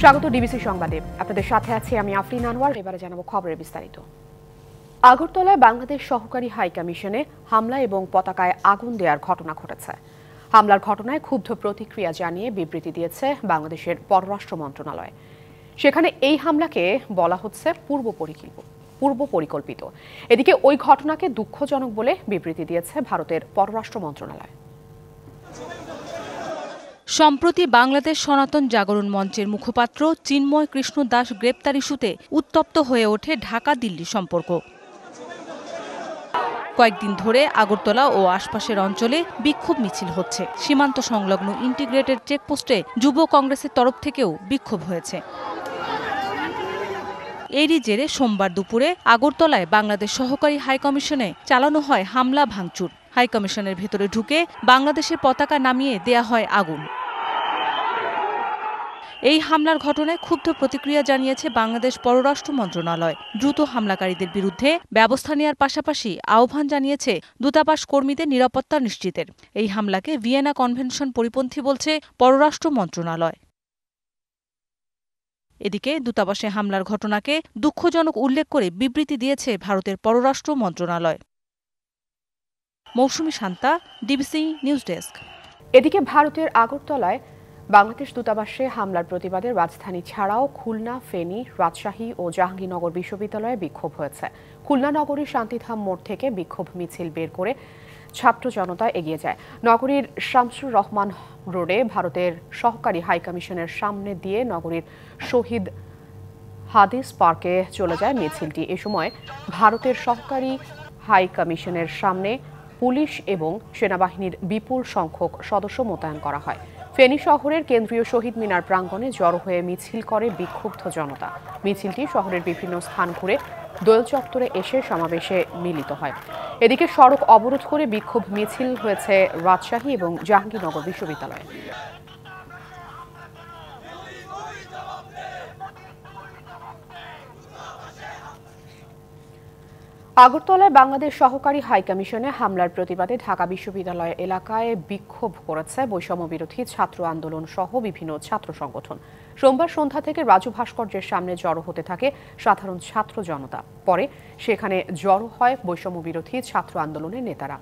স্বাগত ডিবিসি সংবাদে। আপনাদের সাথে আছি আমি আফরিন আনোয়ার। এবারে জানাবো খবরের বিস্তারিত। আগরতলায় বাংলাদেশ সহকারী হাই কমিশনে হামলা এবং পতাকায় আগুন দেওয়ার ঘটনা ঘটেছে। হামলার ঘটনায় ক্ষুব্ধ প্রতিক্রিয়া জানিয়ে বিবৃতি দিয়েছে বাংলাদেশের পররাষ্ট্র মন্ত্রণালয়। সেখানে এই হামলাকে বলা হচ্ছে পূর্ব পরিকল্পিত। এদিকে ওই ঘটনাকে দুঃখজনক বলে বিবৃতি দিয়েছে ভারতের পররাষ্ট্র মন্ত্রণালয়। সম্প্রতি বাংলাদেশ সনাতন জাগরণ মঞ্চের মুখপাত্র চিন্ময় কৃষ্ণ দাস গ্রেপ্তার ইস্যুতে উত্তপ্ত হয়ে ওঠে ঢাকা দিল্লি সম্পর্ক। কয়েকদিন ধরে আগরতলা ও আশপাশের অঞ্চলে বিক্ষোভ মিছিল হচ্ছে। সীমান্ত সংলগ্ন ইন্টিগ্রেটেড চেকপোস্টে যুব কংগ্রেসের তরফ থেকেও বিক্ষোভ হয়েছে। এরই জেরে সোমবার দুপুরে আগরতলায় বাংলাদেশ সহকারী হাইকমিশনে চালানো হয় হামলা ভাঙচুর। হাইকমিশনের ভেতরে ঢুকে বাংলাদেশের পতাকা নামিয়ে দেয়া হয় আগুন। এই হামলার ঘটনায় ক্ষুব্ধ প্রতিক্রিয়া জানিয়েছে বাংলাদেশ পররাষ্ট্র মন্ত্রণালয়। দ্রুত হামলাকারীদের বিরুদ্ধে ব্যবস্থা নেওয়ার পাশাপাশি আহ্বান জানিয়েছে দূতাবাস কর্মীদের নিরাপত্তা নিশ্চিতের। এই হামলাকে ভিয়েনা কনভেনশন পরিপন্থী বলছে পররাষ্ট্র মন্ত্রণালয়। এদিকে দূতাবাসে হামলার ঘটনাকে দুঃখজনক উল্লেখ করে বিবৃতি দিয়েছে ভারতের পররাষ্ট্র মন্ত্রণালয়। মৌসুমী শান্তা, ডিবিসি নিউজ ডেস্ক। এদিকে ভারতের আগরতলায় বাংলাদেশ দূতাবাসে হামলার প্রতিবাদে রাজধানী ছাড়াও খুলনা, ফেনী, রাজশাহী ও জাহাঙ্গীরনগর বিশ্ববিদ্যালয়ে বিক্ষোভ হয়েছে। খুলনা নগরীর শান্তিধাম মোড় থেকে বিক্ষোভ মিছিল বের করে ছাত্র জনতা এগিয়ে যায়। নগরীর শামসুর রহমান রোডে ভারতের সহকারী হাইকমিশনের সামনে দিয়ে নগরীর শহীদ হাদিস পার্কে চলে যায় মিছিলটি। এ সময় ভারতের সহকারী হাই কমিশনের সামনে পুলিশ এবং সেনাবাহিনীর বিপুল সংখ্যক সদস্য মোতায়েন করা হয়। ফেনী শহরের কেন্দ্রীয় শহীদ মিনার প্রাঙ্গণে জড়ো হয়ে মিছিল করে বিক্ষুব্ধ জনতা। মিছিলটি শহরের বিভিন্ন স্থান ঘুরে দোয়েল চত্বরে এসে সমাবেশে মিলিত হয়। এদিকে সড়ক অবরোধ করে বিক্ষোভ মিছিল হয়েছে রাজশাহী এবং জাহাঙ্গীরনগর বিশ্ববিদ্যালয়ে। আগরতলায় বাংলাদেশ সহকারী হাইকমিশনে হামলার প্রতিবাদে ঢাকা বিশ্ববিদ্যালয় এলাকায় বিক্ষোভ করেছে বৈষম্য বিরোধী ছাত্র আন্দোলন সহ বিভিন্ন ছাত্র সংগঠন। সোমবার সন্ধ্যা থেকে রাজু ভাস্কর্যের সামনে জড়ো হতে থাকে সাধারণ ছাত্র জনতা। পরে সেখানে জড়ো হয় বৈষম্য বিরোধী ছাত্র আন্দোলনের নেতারা।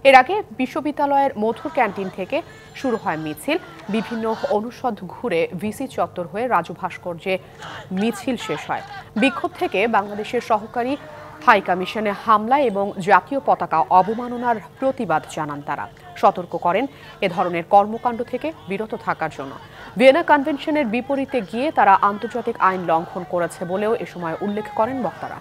এর আগে বিশ্ববিদ্যালয়ের মধুর ক্যান্টিন থেকে শুরু হয় মিছিল। বিভিন্ন অনুষদ ঘুরে ভিসি চত্বর হয়ে রাজু ভাস্কর্যে মিছিল শেষ হয়। বিক্ষোভ থেকে বাংলাদেশের সহকারী হাই কমিশনে হামলা এবং জাতীয় পতাকা অবমাননার প্রতিবাদ জানান তারা। সতর্ক করেন এ ধরনের কর্মকাণ্ড থেকে বিরত থাকার জন্য। ভিয়েনা কনভেনশনের বিপরীতে গিয়ে তারা আন্তর্জাতিক আইন লঙ্ঘন করেছে বলেও এ সময় উল্লেখ করেন বক্তারা।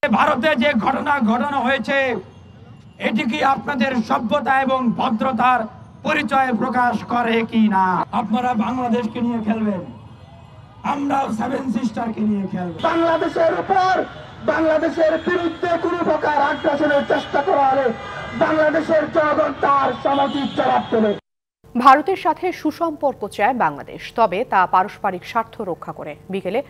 ভারতে যে ঘটনা ঘটানো হয়েছে এটি কি আপনাদের সভ্যতা এবং ভদ্রতার পরিচয় প্রকাশ করে কি না? আপনারা বাংলাদেশকে নিয়ে খেলবেন, আমরাও সেভেন সিস্টারকে নিয়ে খেলব। বাংলাদেশের উপর বাংলাদেশের বিরুদ্ধে কোনো প্রকার আগ্রাসনের চেষ্টা করা হলে বাংলাদেশের জনগণ তার সমুচিত জবাব দেবে। ভারতের সাথে সুসম্পর্ক চায় বাংলাদেশ, তবে তা পারস্পরিক স্বার্থ রক্ষা করে। বিকেলে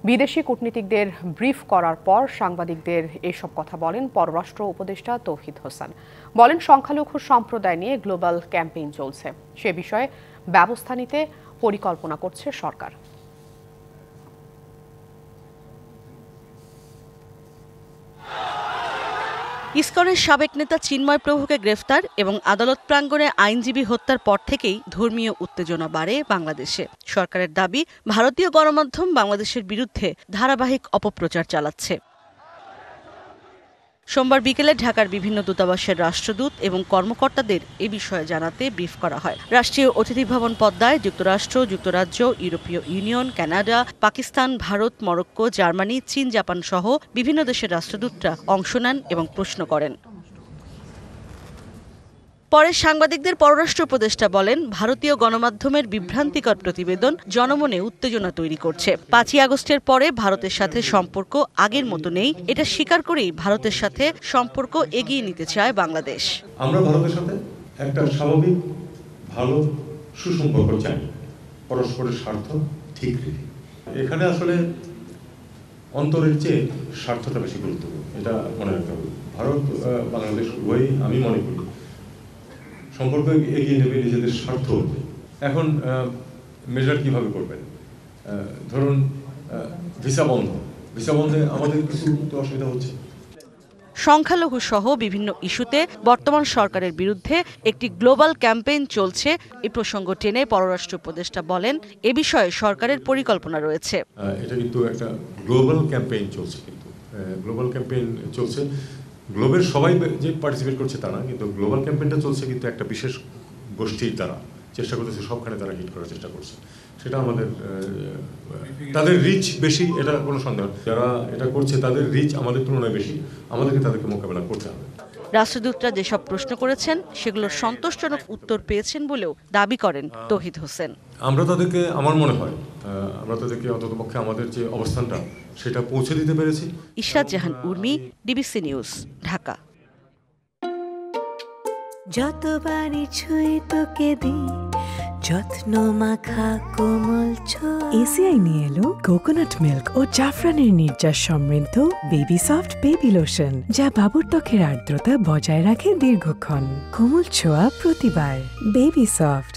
বিদেশি কূটনীতিকদের ব্রিফ করার পর সাংবাদিকদের এসব কথা বলেন পররাষ্ট্র উপদেষ্টা তৌহিদ হোসেন। বলেন, সংখ্যালঘু সম্প্রদায় নিয়ে গ্লোবাল ক্যাম্পেইন চলছে, সে বিষয়ে ব্যবস্থা নিতে পরিকল্পনা করছে সরকার। ইসকনের সাবেক নেতা চিন্ময় প্রভুকে গ্রেফতার এবং আদালত প্রাঙ্গণে আইনজীবী হত্যার পর থেকেই ধর্মীয় উত্তেজনা বাড়ে বাংলাদেশে। সরকারের দাবি, ভারতীয় গণমাধ্যম বাংলাদেশের বিরুদ্ধে ধারাবাহিক অপপ্রচার চালাচ্ছে। সোমবার বিকেলে ঢাকার বিভিন্ন দূতাবাসের রাষ্ট্রদূত এবং কর্মকর্তাদের এ বিষয়ে জানাতে ব্রিফ করা হয়। রাষ্ট্রীয় অতিথি ভবন পদ্মায় যুক্তরাষ্ট্র, যুক্তরাজ্য, ইউরোপীয় union, Canada, Pakistan, Bharat, Morocco, Germany, চীন, জাপান সহ বিভিন্ন দেশের রাষ্ট্রদূতরা অংশ নেন এবং প্রশ্ন করেন। পরে সাংবাদিকদের পররাষ্ট্র উপদেষ্টা বলেন, ভারতীয় গণমাধ্যমের বিভ্রান্তিকর প্রতিবেদন জনমনে উত্তেজনা তৈরি করছে। 5ই আগস্টের পরে ভারতের সাথে সম্পর্ক আগের মতো নেই, এটা স্বীকার করেই ভারতের সাথে সম্পর্ক এগিয়ে নিতে চায় বাংলাদেশ। আমরা ভারতের সাথে একটা স্বাভাবিক ভালো সুসম্পর্ক চাই, পরস্পরের স্বার্থ ঠিক রেখে। এখানে আসলে অন্তরের চেয়ে স্বার্থটা বেশি গুরুত্বপূর্ণ, এটা মনে রাখতে হবে। ভারত বাংলাদেশ উভয়ই আমি মনে করি সম্পর্ক এগিয়ে নেবে নিজেদের স্বার্থ এখন মেজার কিভাবে করবেন? ধরুন ভিসা বন্ধে আমাদের কিছু অসুবিধা হচ্ছে। সংখ্যালঘু সহ বিভিন্ন ইস্যুতে বর্তমান সরকারের বিরুদ্ধে একটি গ্লোবাল ক্যাম্পেইন চলছে। এই প্রসঙ্গ টেনে পররাষ্ট্র উপদেষ্টা বলেন, এ বিষয়ে সরকারের পরিকল্পনা রয়েছে। এটা কিন্তু একটা গ্লোবাল ক্যাম্পেইন চলছে, গ্লোবের সবাই যে পার্টিসিপেট করছে তা না, কিন্তু গ্লোবাল ক্যাম্পেইনটা চলছে কিন্তু একটা বিশেষ গোষ্ঠীর দ্বারা চেষ্টা করতেছে, সবখানে তারা হিট করার চেষ্টা করছে। সেটা আমাদের তাদের রিচ বেশি, এটা কোনো সন্দেহ। যারা এটা করছে তাদের রিচ আমাদের তুলনায় বেশি, আমাদেরকে তাদেরকে মোকাবেলা করতে হবে। রাষ্ট্রদূতরা যেসব প্রশ্ন করেছেন সেগুলোর সন্তোষজনক উত্তর পেয়েছেন বলেও দাবি করেন তৌহিদ হোসেন। আমরা তাদেরকে, আমার মনে হয় আমরা তাদেরকে অন্ততপক্ষে আমাদের যে অবস্থানটা সেটা পৌঁছে দিতে পেরেছি। ইশরাত জাহান উর্মি, ডিবিসি নিউজ, ঢাকা। যতবারই ছুঁই তোকে দিই যত্ন মাখা কোমল ছোঁয়া। এসিআই নিয়ে এলো কোকোনাট মিল্ক ও জাফরানের নির্যাস সমৃদ্ধ বেবি সফট বেবি লোশন, যা বাবুর ত্বকের আর্দ্রতা বজায় রাখে দীর্ঘক্ষণ। কোমল ছোঁয়া প্রতিবার, বেবি সফট।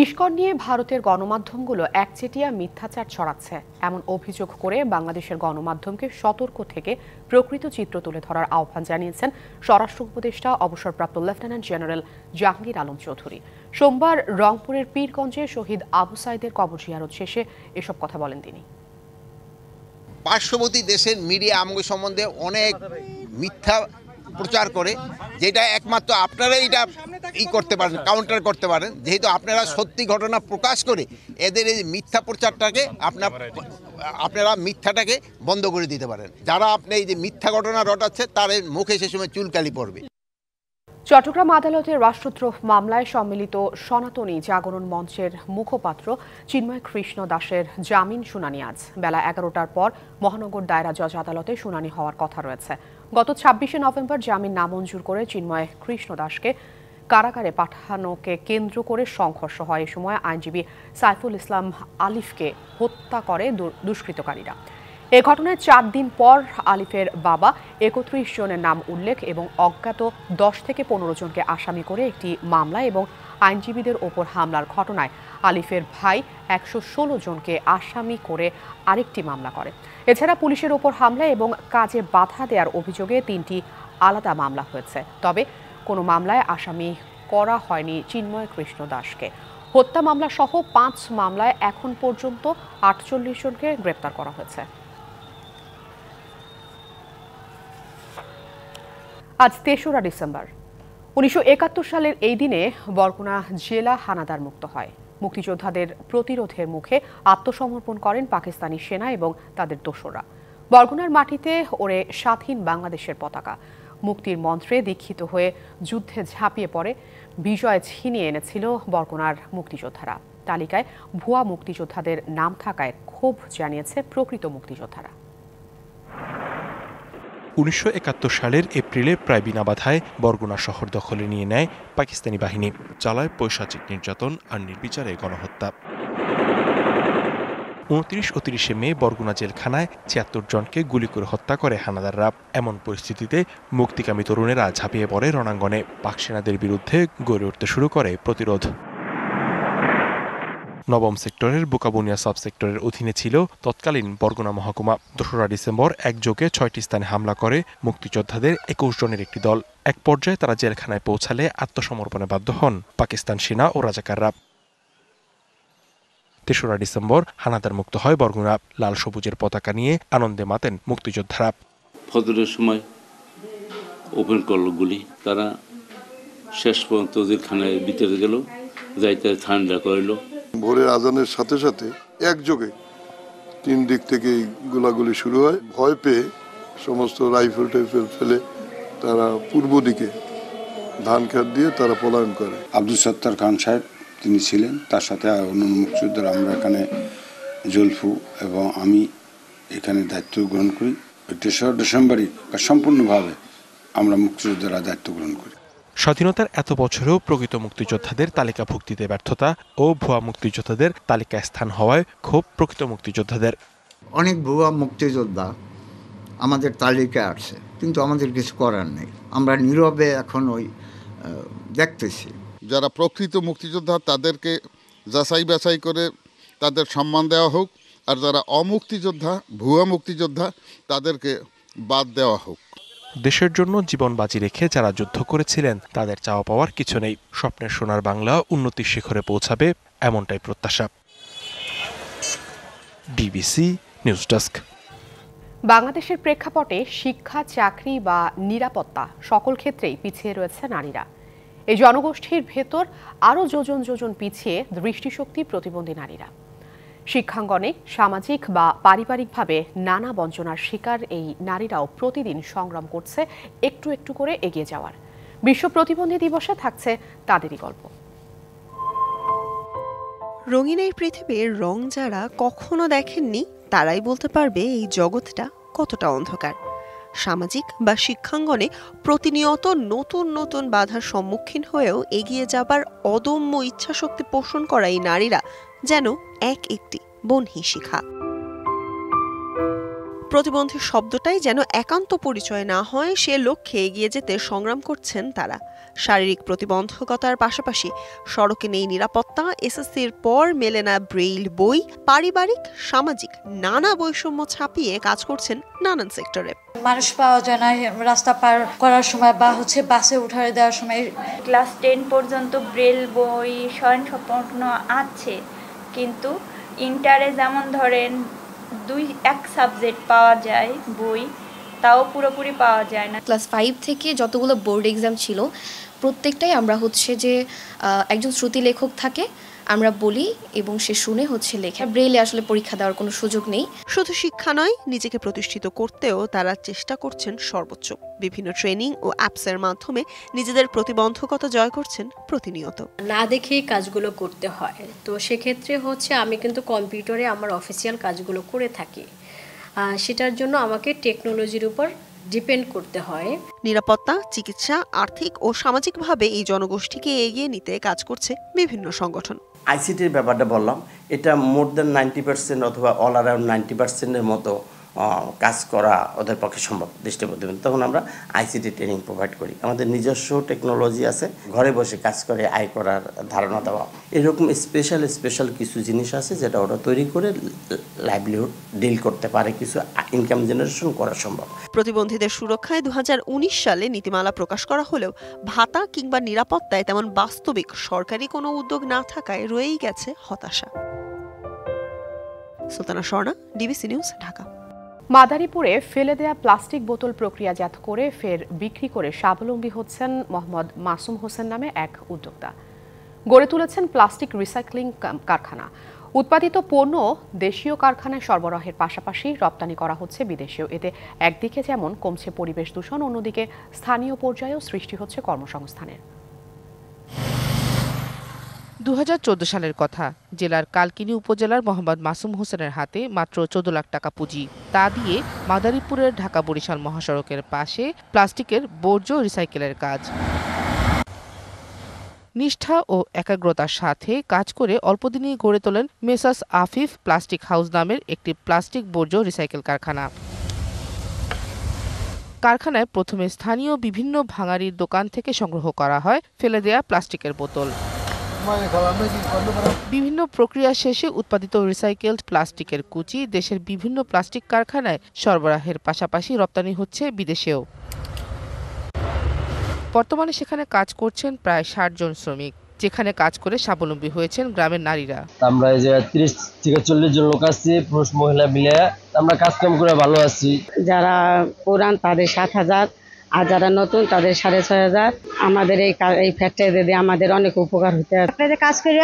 ইস্কন নিয়ে ভারতের গণমাধ্যমগুলো একচেটিয়া মিথ্যাচার ছড়াচ্ছে এমন অভিযোগ করে বাংলাদেশের গণমাধ্যমকে সতর্ক থেকে প্রকৃত চিত্র তুলে ধরার আহ্বান জানিয়েছেন স্বরাষ্ট্র উপদেষ্টা অবসরপ্রাপ্ত লেফটেন্যান্ট জেনারেল জাহাঙ্গীর আলম চৌধুরী। সোমবার রংপুরের পীরগঞ্জে শহীদ আবু সাইদের কবর জিয়ারত শেষে এসব কথা বলেন তিনি। পার্শ্ববর্তী দেশের মিডিয়া আমগো সম্বন্ধে অনেক মিথ্যা প্রচার করে, যেটা একমাত্র আপনারাই এটা করতে পারেন, কাউন্টার করতে পারেন, যেহেতু আপনারা সত্যি ঘটনা প্রকাশ করে এদের এই মিথ্যা প্রচারটাকে আপনারা মিথ্যাটাকে বন্ধ করে দিতে পারেন। যারা আপনি এই যে মিথ্যা ঘটনা রটাচ্ছে তার মুখে সে সময় চুলকালি পড়বে। চট্টগ্রাম আদালতের রাষ্ট্রদ্রোহ মামলায় সম্মিলিত সনাতনী জাগরণ মঞ্চের মুখপাত্র চিন্ময় কৃষ্ণ দাসের জামিন শুনানি আজ বেলা 11টার পর মহানগর দায়রা জজ আদালতে শুনানি হওয়ার কথা রয়েছে। গত 26শে নভেম্বর জামিন নামঞ্জুর করে চিন্ময় কৃষ্ণ দাসকে কারাগারে পাঠানোকে কেন্দ্র করে সংঘর্ষ হয়। এ সময় আইনজীবী সাইফুল ইসলাম আলিফকে হত্যা করে দুষ্কৃতকারীরা। এ ঘটনায় 4 দিন পর আলিফের বাবা 31 জনের নাম উল্লেখ এবং অজ্ঞাত 10 থেকে 15 জনকে আসামি করে একটি মামলা এবং আইনজীবীদের ওপর হামলার ঘটনায় আলিফের ভাই 116 জনকে আসামি করে আরেকটি মামলা করে। এছাড়া পুলিশের ওপর হামলা এবং কাজে বাধা দেওয়ার অভিযোগে 3টি আলাদা মামলা হয়েছে। তবে কোনো মামলায় আসামি করা হয়নি চিন্ময় কৃষ্ণ দাসকে। হত্যা মামলা সহ 5 মামলায় এখন পর্যন্ত 48 জনকে গ্রেপ্তার করা হয়েছে। আজ 3রা ডিসেম্বর 1971 সালের এই দিনে বরগুনা জেলা হানাদার মুক্ত হয়। মুক্তিযোদ্ধাদের প্রতিরোধের মুখে আত্মসমর্পণ করেন পাকিস্তানি সেনা এবং তাদের দোসররা। বরগুনার মাটিতে ওড়ে স্বাধীন বাংলাদেশের পতাকা। মুক্তির মন্ত্রে দীক্ষিত হয়ে যুদ্ধে ঝাঁপিয়ে পড়ে বিজয় ছিনিয়ে এনেছিল বরগুনার মুক্তিযোদ্ধারা। তালিকায় ভুয়া মুক্তিযোদ্ধাদের নাম থাকায় ক্ষোভ জানিয়েছে প্রকৃত মুক্তিযোদ্ধারা। 1971 সালের এপ্রিলে প্রায় বিনা বাধায় বরগুনা শহর দখলে নিয়ে নেয় পাকিস্তানি বাহিনী, চালায় পৈশাচিক নির্যাতন আর নির্বিচারে গণহত্যা। 29 ও 30শে মে বরগুনা জেলখানায় 76 জনকে গুলি করে হত্যা করে হানাদাররা। এমন পরিস্থিতিতে মুক্তিকামী তরুণেরা ঝাঁপিয়ে পড়ে রণাঙ্গনে। পাক সেনাদের বিরুদ্ধে গড়ে উঠতে শুরু করে প্রতিরোধ। নবম সেক্টরের বোকাবুনিয়া সাব সেক্টরের অধীনে ছিল তৎকালীন বরগুনা মহকুমা। 2রা ডিসেম্বর একযোগে 6টি স্থানে হামলা করে মুক্তিযোদ্ধাদের 21 জনের একটি দল। এক পর্যায়ে তারা জেলখানায় পৌঁছালে আত্মসমর্পণে বাধ্য হন পাকিস্তান সেনা ও রাজাকাররা। 3রা ডিসেম্বর হানাদার মুক্ত হয় বরগুনা। লাল সবুজের পতাকা নিয়ে আনন্দে মাতেন মুক্তিযোদ্ধারা। ফজরের সময় ওপেন করলো গুলি, তারা শেষ পর্যন্ত জেলখানায় ভিতরে গেল, যাইতে ঠান্ডা করলো। ভোরের আজানের সাথে সাথে একযোগে 3 দিক থেকে গোলাগুলি শুরু হয়। ভয় পেয়ে সমস্ত রাইফেল টাইফেল ফেলে তারা পূর্ব দিকে ধান খেত দিয়ে তারা পলায়ন করে। আব্দুল সত্তার খান সাহেব তিনি ছিলেন, তার সাথে অন্যান্য মুক্তিযোদ্ধারা আমরা এখানে জলফু এবং আমি এখানে দায়িত্ব গ্রহণ করি। 3রা ডিসেম্বরই সম্পূর্ণভাবে আমরা মুক্তিযোদ্ধারা দায়িত্ব গ্রহণ করি। স্বাধীনতার এত বছরেও প্রকৃত মুক্তিযোদ্ধাদের তালিকাভুক্তিতে ব্যর্থতা ও ভুয়া মুক্তিযোদ্ধাদের তালিকায় স্থান হওয়ায় ক্ষোভ প্রকৃত মুক্তিযোদ্ধাদের। অনেক ভুয়া মুক্তিযোদ্ধা আমাদের তালিকায় আসছে, কিন্তু আমাদের কিছু করার নেই। আমরা নীরবে এখন ওই দেখতেছি যারা প্রকৃত মুক্তিযোদ্ধা তাদেরকে যাচাই বাছাই করে তাদের সম্মান দেওয়া হোক, আর যারা অমুক্তিযোদ্ধা, ভুয়া মুক্তিযোদ্ধা তাদেরকে বাদ দেওয়া হোক। দেশের জন্য জীবন বাজি রেখে যারা যুদ্ধ করেছিলেন তাদের চাওয়া পাওয়ার কিছু নেই। স্বপ্নের সোনার বাংলা উন্নতির শিখরে পৌঁছাবে, এমনটাই প্রত্যাশা। DBC news desk. বাংলাদেশের প্রেক্ষাপটে শিক্ষা, চাকরি বা নিরাপত্তা সকল ক্ষেত্রেই পিছিয়ে রয়েছে নারীরা। এই জনগোষ্ঠীর ভেতর আরও যোজন যোজন পিছিয়ে দৃষ্টিশক্তি প্রতিবন্ধী নারীরা। শিক্ষাঙ্গনে সামাজিক বা পারিবারিকভাবে নানা বঞ্চনার শিকার এই নারীরাও প্রতিদিন সংগ্রাম করছে একটু একটু করে এগিয়ে যাওয়ার। বিশ্ব প্রতিবন্ধী দিবসে থাকছে তাদেরই গল্প। রঙিন এই পৃথিবীর রং যারা কখনো দেখেননি তারাই বলতে পারবে এই জগৎটা কতটা অন্ধকার। সামাজিক বা শিক্ষাঙ্গনে প্রতিনিয়ত নতুন নতুন বাধার সম্মুখীন হয়েও এগিয়ে যাবার অদম্য ইচ্ছাশক্তি পোষণ করা এই নারীরা যেন এক একটি বনহি শিখা। প্রতিবন্ধী শব্দটাই যেন একান্ত পরিচয় না হয় সে লক্ষ্যে এগিয়ে যেতে সংগ্রাম করছেন তারা। শারীরিক প্রতিবন্ধকতার পাশাপাশি সড়কে নেই নিরাপত্তা, এসএসসির পর মেলে না ব্রেইল বই, পারিবারিক সামাজিক নানা বৈষম্য ছাপিয়ে কাজ করছেন নানান সেক্টরে। মানুষ পাওয়া যায় না রাস্তা পার করার সময় বা বাসে উঠারে দেওয়ার সময়। ক্লাস 10 পর্যন্ত ব্রেল বই স্বয়ংসম্পূর্ণ আছে, কিন্তু ইন্টারে যেমন ধরেন 2-1 সাবজেক্ট পাওয়া যায় বই, তাও পুরোপুরি পাওয়া যায় না। ক্লাস 5 থেকে যতগুলো বোর্ড এক্সাম ছিল প্রত্যেকটাই আমরা যে একজন শ্রুতি লেখক থাকে, আমরা বলি এবং সে শুনে লেখে। ব্রেইলে আসলে পরীক্ষা দেওয়ার কোনো সুযোগ নেই। শুধু শিক্ষা নয়, নিজেকে প্রতিষ্ঠিত করতেও তারা চেষ্টা করছেন সর্বোচ্চ। বিভিন্ন ট্রেনিং ও অ্যাপসের মাধ্যমে নিজেদের প্রতিবন্ধকতা জয় করছেন প্রতিনিয়ত। না দেখেই কাজগুলো করতে হয়, তো সেক্ষেত্রে আমি কিন্তু কম্পিউটারে আমার অফিসিয়াল কাজগুলো করে থাকি। সেটার জন্য আমাকে টেকনোলজির উপর ডিপেন্ড করতে হয়। নিরাপত্তা, চিকিৎসা, আর্থিক ও সামাজিকভাবে এই জনগোষ্ঠীকে এগিয়ে নিতে কাজ করছে বিভিন্ন সংগঠন। আইসিটির ব্যাপারটা বললাম, এটা মোর দেন 90% অথবা অল অ্যারাউন্ড 90%-এর মতো কাজ করা ওদের পক্ষে সম্ভব দৃষ্টি প্রতিবন্ধী। তখন আমরা আইসিটি ট্রেনিং প্রোভাইড করি। আমাদের নিজস্ব টেকনোলজি আছে, ঘরে বসে কাজ করে আয় করার ধারণা দেওয়া। এরকম স্পেশাল কিছু জিনিস আছে যেটা ওরা তৈরি করে লাইভলিহুড ডিল করতে পারে, কিছু ইনকাম জেনারেশন করা সম্ভব। প্রতিবন্ধীদের সুরক্ষায় 2019 সালে নীতিমালা প্রকাশ করা হলেও ভাতা কিংবা নিরাপত্তায় তেমন বাস্তবিক সরকারি কোনো উদ্যোগ না থাকায় রয়েই গেছে হতাশা। সুলতানা স্বর্ণা, ডিবিসি নিউজ, ঢাকা। মাদারীপুরে ফেলে দেয়া প্লাস্টিক বোতল প্রক্রিয়াজাত করে ফের বিক্রি করে স্বাবলম্বী হচ্ছেন মোহাম্মদ মাসুম হোসেন নামে এক উদ্যোক্তা। গড়ে তুলেছেন প্লাস্টিক রিসাইক্লিং কারখানা। উৎপাদিত পণ্য দেশীয় কারখানায় সরবরাহের পাশাপাশি রপ্তানি করা হচ্ছে বিদেশেও। এতে একদিকে যেমন কমছে পরিবেশ দূষণ, অন্যদিকে স্থানীয় পর্যায়েও সৃষ্টি হচ্ছে কর্মসংস্থানের। 2014 সালের কথা। জেলার কালকিনি উপজেলার মোহাম্মদ মাসুম হোসেনের হাতে মাত্র 14 লাখ টাকা পুঁজি। তা দিয়ে মাদারীপুরের ঢাকা বরিশাল মহাসড়কের পাশে প্লাস্টিকের বর্জ্য রিসাইকেলের কাজ। নিষ্ঠা ও একাগ্রতার সাথে কাজ করে অল্পদিনেই গড়ে তোলেন মেসার্স আফিফ প্লাস্টিক হাউস নামের একটি প্লাস্টিক বর্জ্য রিসাইকেল কারখানা। কারখানায় প্রথমে স্থানীয় বিভিন্ন ভাঙাড়ির দোকান থেকে সংগ্রহ করা হয় ফেলে দেয়া প্লাস্টিকের বোতল। বিভিন্ন প্রক্রিয়া শেষে উৎপাদিত রিসাইকেলড প্লাস্টিকের কুচি দেশের বিভিন্ন প্লাস্টিক কারখানায় সরবরাহের পাশাপাশি রপ্তানি হচ্ছে বিদেশেও। বর্তমানে সেখানে কাজ করছেন প্রায় 60 জন শ্রমিক, যেখানে কাজ করে স্বাবলম্বী হয়েছেন গ্রামের নারীরা। আমরা এই যে 30 থেকে 40 জন লোক আছি, পুরুষ মহিলা মিলে আমরা কাজকাম করে ভালো আছি। যারা পুরান তাদের 7,000, আর যারা নতুন তাদের 6,500। আমাদের এই ফ্যাক্টরি দিয়ে আমাদের অনেক উপকার হতে। আপনাদের কাজ করে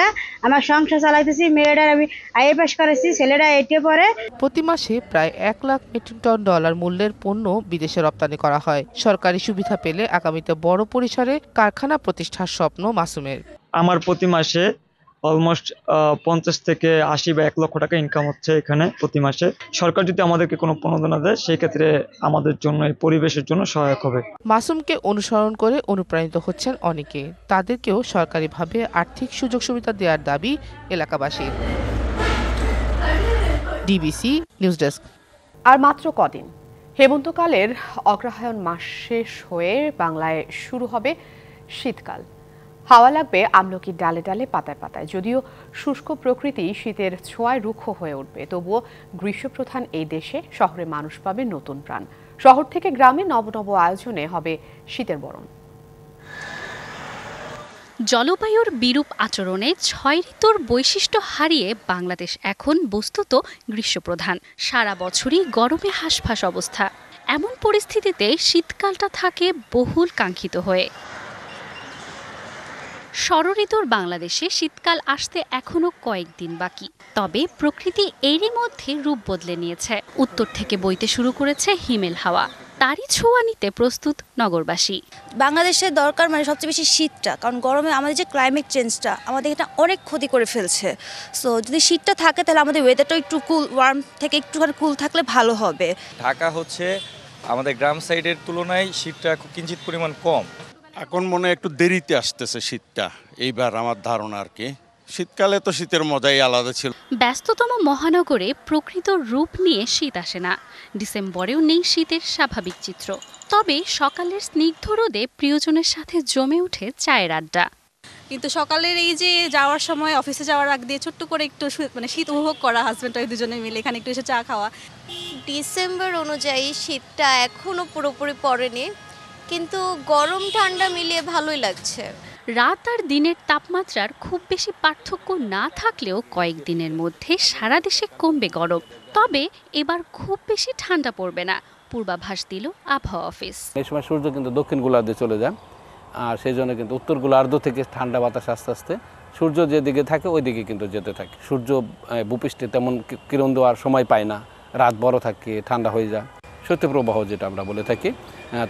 আমার সংসার চালাইতেছি, মেয়েরা আমি আইএ করেছি, ছেলেরা এটে পড়ে। প্রতি মাসে প্রায় 1 লাখ মেট্রিক টন ডলার মূল্যের পণ্য বিদেশে রপ্তানি করা হয়। সরকারি সুবিধা পেলে আগামীতে বড় পরিসরে কারখানা প্রতিষ্ঠার স্বপ্ন মাসুমের। আমার প্রতি মাসে অলমোস্ট 50 থেকে 80 বা 1 লক্ষ টাকা ইনকাম হচ্ছে এখানে প্রতি মাসে। সরকার যদি আমাদেরকে কোনো প্রণোদনা দেয় সেই ক্ষেত্রে আমাদের জন্য এই পরিবেশের জন্য সহায়ক হবে। মাসুমকে অনুসরণ করে অনুপ্রাণিত হচ্ছেন অনেকে। তাদেরকেও সরকারিভাবে আর্থিক সুযোগ সুবিধা দেওয়ার দাবি এলাকাবাসীর। DBC news desk. আর মাত্র কদিন হেমন্তকালের অগ্রহায়ণ মাস শেষ হয়ে বাংলায় শুরু হবে শীতকাল। হাওয়া লাগবে আমলকির ডালে ডালে পাতায় পাতায়। যদিও শুষ্ক প্রকৃতি শীতের ছোঁয়ায় রুক্ষ হয়ে উঠবে, তবুও গ্রীষ্মপ্রধান এই দেশে শহরে মানুষ পাবে নতুন প্রাণ। শহর থেকে গ্রামে নব নব আয়োজনে হবে শীতের বরণ। জলবায়ুর বিরূপ আচরণে ৬ ঋতুর বৈশিষ্ট্য হারিয়ে বাংলাদেশ এখন বস্তুত গ্রীষ্মপ্রধান। সারা বছরই গরমে হাঁসফাঁস অবস্থা। এমন পরিস্থিতিতে শীতকালটা থাকে বহুল কাঙ্ক্ষিত হয়ে। ষড়ঋতুর বাংলাদেশে শীতকাল আসতে এখনো কয়েকদিন বাকি, তবে প্রকৃতি এরই মধ্যে রূপ বদলে নিয়েছে। উত্তর থেকে বইতে শুরু করেছে হিমেল হাওয়া, তারই ছোঁয়া নিতে প্রস্তুত নগরবাসী। বাংলাদেশের দরকার সবচেয়ে বেশি শীতটা, কারণ গরমে আমাদের যে ক্লাইমেট চেঞ্জটা আমাদের এটা অনেক ক্ষতি করে ফেলছে। সো যদি শীতটা থাকে তাহলে আমাদের ওয়েদারটা একটু কুল, ওয়ার্ম থেকে একটুখানি কুল থাকলে ভালো হবে। ঢাকা হচ্ছে আমাদের গ্রাম সাইডের তুলনায় শীতটা কিঞ্চিত পরিমাণ কম। এখন মনে একটু দেরিতে আসতেছে শীতটা, এইবার আমার ধারণা আর কি। শীতকালে তো শীতের মজাই আলাদা ছিল। ব্যস্ততম মহানগরে প্রকৃত রূপ নিয়ে শীত আসে না। ডিসেম্বরেও নেই শীতের স্বাভাবিক চিত্র। তবে সকালের স্নিগ্ধ রোদে প্রিয়জনের সাথে জমে ওঠে চায়ের আড্ডা। কিন্তু সকালের এই যে যাওয়ার সময় অফিসে যাওয়ার আগ দিয়ে ছোট্ট করে একটু শীত উপভোগ করা, হাজব্যান্ড ওয়াইফ দুজনে মিলে এখানে একটু এসে চা খাওয়া। ডিসেম্বর অনুযায়ী শীতটা এখনো পুরোপুরি পড়েনি, কিন্তু গরম ঠান্ডা মিলিয়ে ভালোই লাগছে। রাত আর দিনের তাপমাত্রার খুব বেশি পার্থক্য না থাকলেও কয়েকদিনের মধ্যে সারা দেশে কমবে গরম। তবে এবার খুব বেশি ঠান্ডা পড়বে না, পূর্বাভাস দিল আবহাওয়া অফিস। এই সময় সূর্য কিন্তু দক্ষিণ গোলার্ধে চলে যান, আর সেই জন্য কিন্তু উত্তর গোলার্ধ থেকে ঠান্ডা বাতাস আস্তে আস্তে সূর্য যেদিকে থাকে ওই দিকে কিন্তু যেতে থাকে। সূর্য ভূপৃষ্ঠে তেমন কিরণ দেওয়ার সময় পায় না, রাত বড় থাকে, ঠান্ডা হয়ে যায়। শৈত্যপ্রবাহ যেটা আমরা বলে থাকি,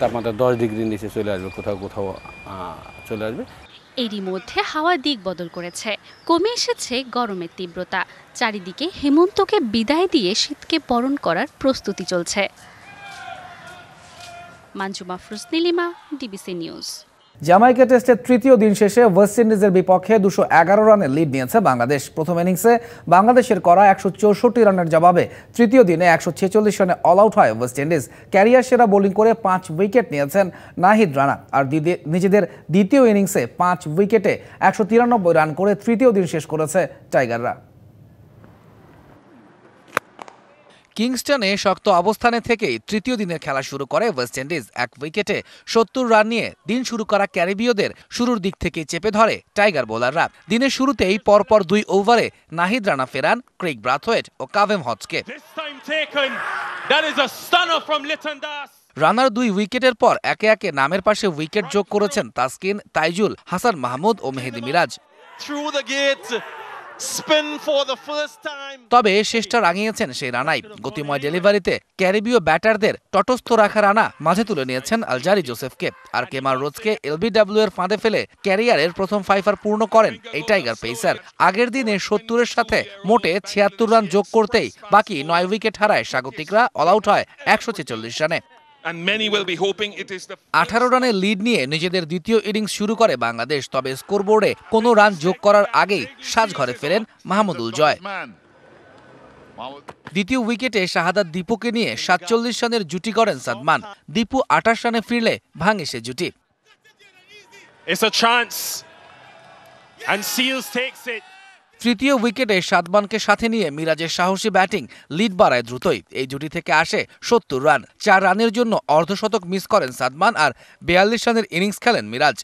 তাপমাত্রা 10 ডিগ্রির নিচে চলে আসবে, কোথাও কোথাও চলে আসবে। এরই মধ্যে হাওয়া দিক বদল করেছে, কমে এসেছে গরমের তীব্রতা। চারিদিকে হেমন্তকে বিদায় দিয়ে শীতকে বরণ করার প্রস্তুতি চলছে। মানজুমা আফরোজ নীলিমা, ডিবিসি নিউজ। জামাইকা টেস্টের তৃতীয় দিন শেষে ওয়েস্ট ইন্ডিজের বিপক্ষে 211 রানের লিড নিয়েছে বাংলাদেশ। প্রথম ইনিংসে বাংলাদেশের করা 164 রানের জবাবে তৃতীয় দিনে 146 রানে অল আউট হয় ওয়েস্ট ইন্ডিজ। ক্যারিয়ার সেরা বোলিং করে 5 উইকেট নিয়েছেন নাহিদ রানা। আর নিজেদের দ্বিতীয় ইনিংসে 5 উইকেটে 193 রান করে তৃতীয় দিন শেষ করেছে টাইগাররা। কিংস্টনে শক্ত অবস্থানে থেকেই তৃতীয় দিনের খেলা শুরু করে ওয়েস্ট ইন্ডিজ। 1 উইকেটে 70 রান নিয়ে দিন শুরু করা ক্যারিবীয়দের শুরুর দিক থেকেই চেপে ধরে টাইগার বোলাররা। দিনের শুরুতেই পরপর 2 ওভারে নাহিদ রানা ফেরান ক্রেইগ ব্রাথওয়েট ও কাভেম হজকে। রানার 2 উইকেটের পর একে একে নামের পাশে উইকেট যোগ করেছেন তাসকিন, তাইজুল, হাসান মাহমুদ ও মেহেদি মিরাজ। তবে শেষটা রাঙিয়েছেন সেই রানাই। গতিময় ডেলিভারিতে ক্যারিবীয় ব্যাটারদের তটস্থ রাখা রানা মাঝে তুলে নিয়েছেন আলজারি জোসেফকে। আর কেমার রোজকে এলবিডব্লিউ এর ফাঁদে ফেলে ক্যারিয়ারের প্রথম 5 পূর্ণ করেন এই টাইগার পেসার। আগের দিনে 70-এর সাথে মোটে 76 রান যোগ করতেই বাকি 9 উইকেট হারায় স্বাগতিকরা। অল আউট হয় 146 রানে। 18 রানের লিড নিয়ে নিজেদের দ্বিতীয় ইনিংস শুরু করে বাংলাদেশ। তবে স্কোরবোর্ডে কোনো রান যোগ করার আগেই সাজঘরে ফেরেন মাহমুদুল জয়। দ্বিতীয় উইকেটে শাহাদাত দীপুকে নিয়ে 47 রানের জুটি করেন সাদমান। দীপু 28 রানে ফিরলে ভাঙে সে জুটি। তৃতীয় উইকেটে সাদমানকে সাথে নিয়ে মিরাজের সাহসী ব্যাটিং লিড বাড়ায় দ্রুতই। এই জুটি থেকে আসে 70 রান। 4 রানের জন্য অর্ধশতক মিস করেন সাদমান আর 42 রানের ইনিংস খেলেন মিরাজ।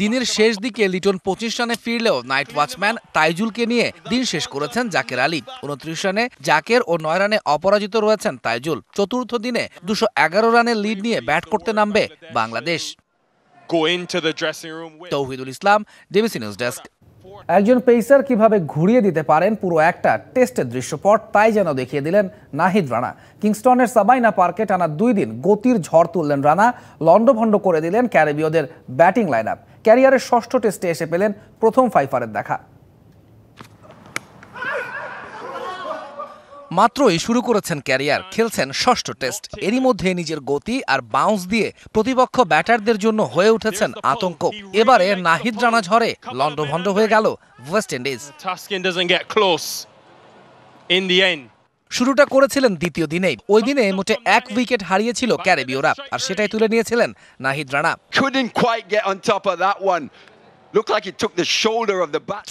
দিনের শেষ দিকে লিটন 25 রানে ফিরলেও নাইট ওয়াচম্যান তাইজুলকে নিয়ে দিন শেষ করেছেন জাকের আলী। 29 রানে জাকের ও 9 রানে অপরাজিত রয়েছেন তাইজুল। চতুর্থ দিনে 211 রানের লিড নিয়ে ব্যাট করতে নামবে বাংলাদেশ। তৌহিদুল ইসলাম, ডিবিসি নিউজ ডেস্ক। একজন পেসার কিভাবে ঘুরিয়ে দিতে পারেন পুরো একটা টেস্টের দৃশ্যপট, তাই যেন দেখিয়ে দিলেন নাহিদ রানা। কিংস্টনের সাবাইনা পার্কে টানা 2 দিন গতির ঝড় তুললেন রানা। লন্ডভন্ড করে দিলেন ক্যারিবীয়দের ব্যাটিং লাইন আপ। ক্যারিয়ারের 6ষ্ঠ টেস্টে এসে পেলেন প্রথম 5-এর দেখা। মাত্রই শুরু করেছেন ক্যারিয়ার, খেলছেন 6ষ্ঠ টেস্ট। এরই মধ্যে নিজের গতি আর বাউন্স দিয়ে প্রতিপক্ষ ব্যাটারদের জন্য হয়ে উঠেছেন আতঙ্ক। এবারে নাহিদ রানা ঝড়ে লন্ডভন্ড হয়ে গেল ওয়েস্ট ইন্ডিজ। শুরুটা করেছিলেন দ্বিতীয় দিনেই। ওই দিনে মোটে 1 উইকেট হারিয়েছিল ক্যারিবীয়রা, আর সেটাই তুলে নিয়েছিলেন নাহিদ রানা।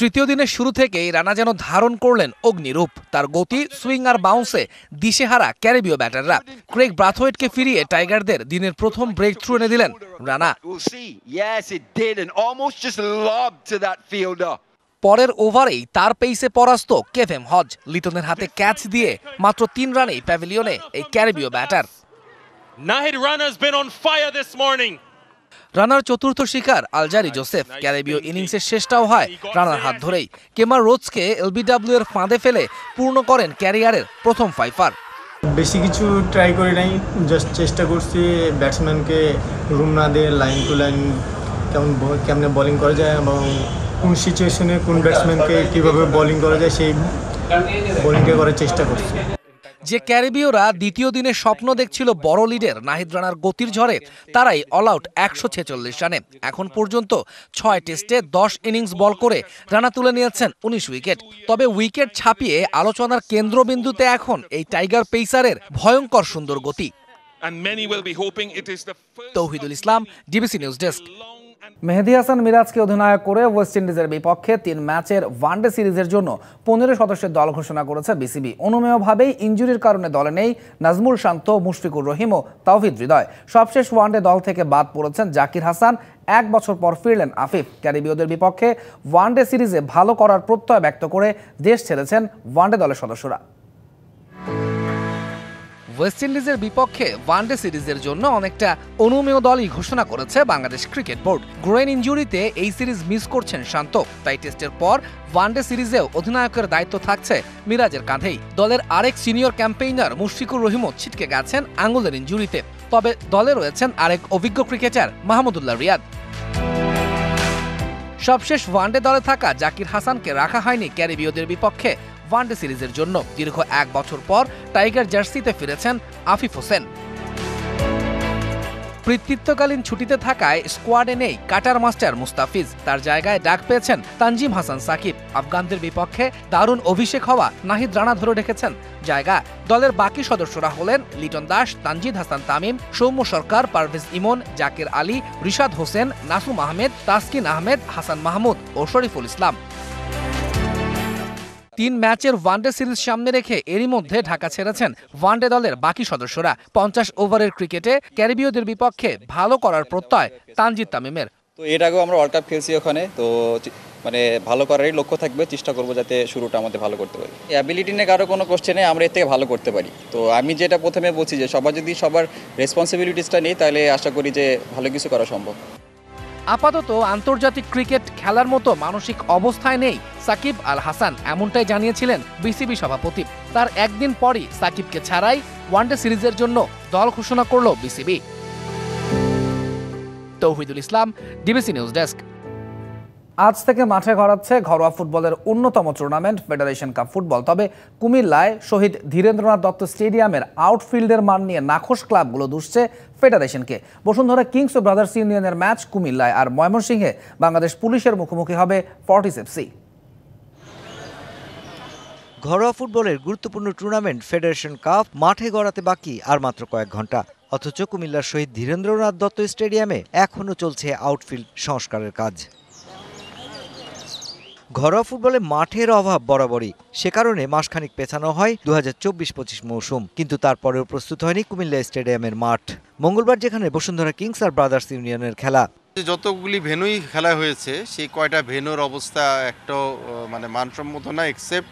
তৃতীয় দিনের শুরু থেকেই রানা যেন ধারণ করলেন অগ্নিরূপ। তার গতি, সুইং আর বাউন্সে দিশেহারা ক্যারিবীয় ব্যাটাররা। ক্রেগ ব্রাথওয়েটকে ফিরিয়ে টাইগারদের দিনের প্রথম ব্রেক থ্রু এনে দিলেন রানা। পরের ওভারেই তার পেইসে পরাস্ত কেভেম হজ। লিটনের হাতে ক্যাচ দিয়ে মাত্র 3 রানেই প্যাভিলিয়নে এই ক্যারিবীয় batter. Nahid Rana's been on fire this morning. রানার চতুর্থ শিকার আলজারি জোসেফ। ক্যারিবীয় ইনিংসের শেষটাও হয় রানার হাত ধরেই। কেমার রোচকে এলবিডব্লিউ এর ফাঁদে ফেলে পূর্ণ করেন ক্যারিয়ারের প্রথম 5 বেশি কিছু ট্রাই করি নাই, জাস্ট চেষ্টা করছি ব্যাটসম্যানকে রুম না দিয়ে লাইন টু লাইন কেমনে বোলিং করা যায় এবং কোন সিচুয়েশনে কোন ব্যাটসম্যানকে কীভাবে বোলিং করা যায় সেই বোলিংটা করার চেষ্টা করছি। যে ক্যারিবীয়রা দ্বিতীয় দিনে স্বপ্ন দেখছিল বড় লিডের নাহিদ রানার গতির ঝড়ে, তারাই অল আউট 146 রানে। এখন পর্যন্ত 6 টেস্টে 10 ইনিংস বল করে রানা তুলে নিয়েছেন 19 উইকেট। তবে উইকেট ছাপিয়ে আলোচনার কেন্দ্রবিন্দুতে এখন এই টাইগার পেসারের ভয়ঙ্কর সুন্দর গতি। তৌহিদুল ইসলাম, ডিবিসি নিউজ ডেস্ক। মেহেদী হাসান মিরাজকে অধিনায়ক করে ওয়েস্ট ইন্ডিজের বিপক্ষে 3 ম্যাচের ওয়ানডে সিরিজের জন্য 15 সদস্যের দল ঘোষণা করেছে বিসিবি। অনুমেয়ভাবেই ইনজুরির কারণে দলে নেই নাজমুল শান্ত, মুশফিকুর রহিম ও তাওহিদ হৃদয়। সবশেষ ওয়ানডে দল থেকে বাদ পড়েছেন জাকির হাসান। 1 বছর পর ফিরলেন আফিফ। ক্যারিবীয়দের বিপক্ষে ওয়ানডে সিরিজে ভালো করার প্রত্যয় ব্যক্ত করে দেশ ছেড়েছেন ওয়ানডে দলের সদস্যরা। ওয়েস্ট ইন্ডিজের বিপক্ষে ওয়ানডে সিরিজের জন্য অনেকটা অনুমেয় দলই ঘোষণা করেছে বাংলাদেশ ক্রিকেট বোর্ড। গ্রেন ইনজুরিতে এই সিরিজ মিস করছেন শান্ত, তাই টেস্টের পর ওয়ানডে সিরিজেও অধিনায়কের দায়িত্ব থাকছে মিরাজের কাঁধেই। দলের আরেক সিনিয়র ক্যাম্পেইনার মুশফিকুর রহিমও ছিটকে গেছেন আঙুলের ইনজুরিতে। তবে দলে রয়েছেন আরেক অভিজ্ঞ ক্রিকেটার মাহমুদুল্লাহ রিয়াদ। সবশেষ ওয়ানডে দলে থাকা জাকির হাসানকে রাখা হয়নি ক্যারিবীয়দের বিপক্ষে ওয়ানডে সিরিজের জন্য। দীর্ঘ 1 বছর পর টাইগার জার্সিতে ফিরেছেন আফিফ হোসেন। কৃতিত্বকালীন ছুটিতে থাকায় স্কোয়াডে নেই কাটার মাস্টার মুস্তাফিজ। তার জায়গায় ডাক পেয়েছেন তানজিম হাসান সাকিব। আফগানদের বিপক্ষে দারুণ অভিষেক হওয়া নাহিদ রানা ধরে রেখেছেন জায়গা। দলের বাকি সদস্যরা হলেন লিটন দাস, তানজিদ হাসান তামিম, সৌম্য সরকার, পারভেজ ইমন, জাকির আলী, রিশাদ হোসেন, নাসুম আহমেদ, তাসকিন আহমেদ, হাসান মাহমুদ ও শরীফুল ইসলাম। 3 ম্যাচের ওয়ানডে সিরিজ সামনে রেখে এরই মধ্যে ঢাকা ছেড়েছেন ওয়ানডে দলের বাকি সদস্যরা। 50 ওভারের ক্রিকেটে ক্যারিবীয়দের বিপক্ষে ভালো করার প্রত্যয় তানজিদ তামিমের। তো এর আগেও আমরা ওয়ার্ল্ড কাপ খেলছি ওখানে, তো মানে ভালো করারই লক্ষ্য থাকবে, চেষ্টা করবো যাতে শুরুটা আমাদের ভালো করতে পারি। অ্যাবিলিটি নিয়ে কারো কোনো কোশ্চেনে আমরা এর থেকে ভালো করতে পারি। তো আমি যেটা প্রথমে বলছি যে সবার যদি সবার রেসপন্সিবিলিটিসটা নেই তাহলে আশা করি যে ভালো কিছু করা সম্ভব। আপাতত আন্তর্জাতিক ক্রিকেট খেলার মতো মানসিক অবস্থায় নেই সাকিব আল হাসান, এমনটাই জানিয়েছিলেন বিসিবি সভাপতি। তার একদিন পরই সাকিবকে ছাড়াই ওয়ানডে সিরিজের জন্য দল ঘোষণা করল বিসিবি। তৌহিদুল ইসলাম, ডিবিসি নিউজ ডেস্ক। আজ থেকে মাঠে গড়াচ্ছে ঘরোয়া ফুটবলের অন্যতম টুর্নামেন্ট ফেডারেশন কাপ ফুটবল। তবে কুমিল্লায় শহীদ ধীরেন্দ্রনাথ দত্ত স্টেডিয়ামের আউটফিল্ডের মান নিয়ে নাখোশ ক্লাবগুলো দুষছে ফেডারেশনকে। বসুন্ধরা কিংস ও ব্রাদার্স ইউনিয়নের ম্যাচ কুমিল্লায়, আর ময়মনসিংহে বাংলাদেশ পুলিশের মুখোমুখি হবে ফর্টিস এফসি। ঘরোয়া ফুটবলের গুরুত্বপূর্ণ টুর্নামেন্ট ফেডারেশন কাপ মাঠে গড়াতে বাকি আর মাত্র কয়েক ঘন্টা, অথচ কুমিল্লার শহীদ ধীরেন্দ্রনাথ দত্ত স্টেডিয়ামে এখনও চলছে আউটফিল্ড সংস্কারের কাজ। ঘরোয়া ফুটবলে মাঠের অভাব বরাবরই, সে কারণে মাসখানিক পেছানো হয় 2024-25 মৌসুম, কিন্তু তারপরেও প্রস্তুত হয়নি কুমিল্লা স্টেডিয়ামের মাঠ। মঙ্গলবার যেখানে বসুন্ধরা কিংস আর ব্রাদার্স ইউনিয়নের খেলা, যতগুলি ভেন্যুই খেলা হয়েছে সেই কয়টা ভেন্যুর অবস্থা একটাও মানে মানসম্মত না, এক্সেপ্ট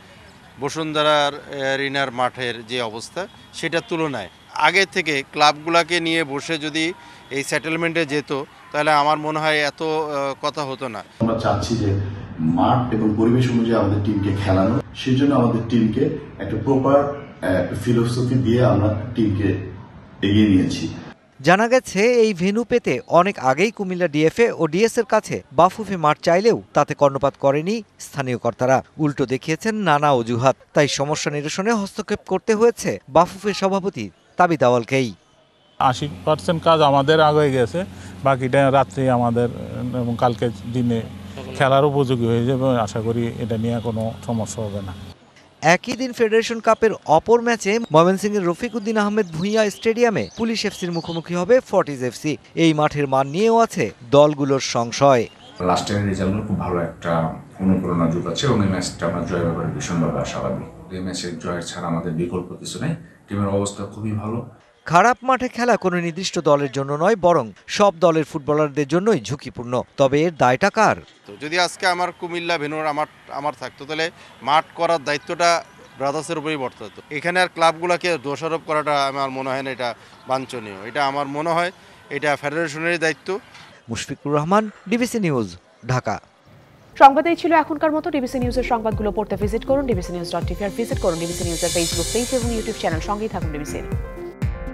বসুন্ধরার এরিনার মাঠের যে অবস্থা সেটার তুলনায় আগে থেকে ক্লাবগুলোকে নিয়ে বসে যদি এই সেটেলমেন্টে যেত তাহলে আমার মনে হয় এত কথা হতো না। আমরা চাচ্ছি যে মাঠ এবং পরিবেশ অনুযায়ী আমাদের টিমকে খেলানো, সেই জন্য আমাদের টিমকে একটা প্রপার ফিলোসফি দিয়ে আমরা টিমকে এগিয়ে নিয়েছি। জানা গেছে এই ভেন্যু পেতে অনেক আগেই কুমিল্লা ডিএফএ ও ডিএস এর কাছে বাফুফে মাঠ চাইলেও তাতে কর্ণপাত করেনি স্থানীয় কর্তারা, উল্টো দেখিয়েছেন নানা অজুহাত। তাই সমস্যা নিরসনে হস্তক্ষেপ করতে হয়েছে বাফুফের সভাপতি তাবিদ আওয়ালকেই। 80% কাজ আমাদের আগে গেছে, বাকিটা রাত্রি আমাদের এবং কালকে দিনে খেলার উপযোগী হয়ে যাবে। আশা করি এটা নিয়ে কোনো সমস্যা হবে না। একই দিন ফেডারেশন কাপের অপর ম্যাচে ময়মনসিংহের রফিকউদ্দিন আহমেদ ভূঁইয়া স্টেডিয়ামে পুলিশ এফসির মুখোমুখি হবে ফর্টিজ এফসি। এই মাঠের মান নিয়েও আছে দলগুলোর সংশয়। লাস্ট টাইমের রেজাল্টগুলো খুব ভালো একটা অনুপ্রেরণা যোগাচ্ছে এবং এই ম্যাচটা আমরা জয়ের ব্যাপারে ভীষণভাবে আশাবাদী। এই ম্যাচের জয়ের ছাড়া আমাদের বিকল্প কিছু নেই। টিমের অবস্থা খুবই ভালো। খারাপ মাঠে খেলা কোনো নির্দিষ্ট দলের জন্য নয়, বরং সব দলের ফুটবলারদের জন্যই ঝুঁকিপূর্ণ। তবে এর দায়টা কার? তো যদি আজকে আমার কুমিল্লা ভেন্যুর আমার থাকতো, তাহলে মাঠ করার দায়িত্বটা ব্রাদার্সের উপরেই বর্তাতো। এখানে আর ক্লাবগুলোকে দোষারোপ করাটা আমার মনে হয় না এটা বাঞ্ছনীয়। এটা আমার মনে হয় এটা ফেডারেশনেরই দায়িত্ব। Mushfiqur Rahman, DBC news, Dhaka. সংবাদ এই ছিল এখনকার মতো। ডিবিসি নিউজের সংবাদগুলো পড়তে ভিজিট করুন dbcnews.tv আর ভিজিট করুন ডিবিসি নিউজের ফেসবুক পেজ এবং ইউটিউব চ্যানেল। সঙ্গেই থাকুন ডিবিসির।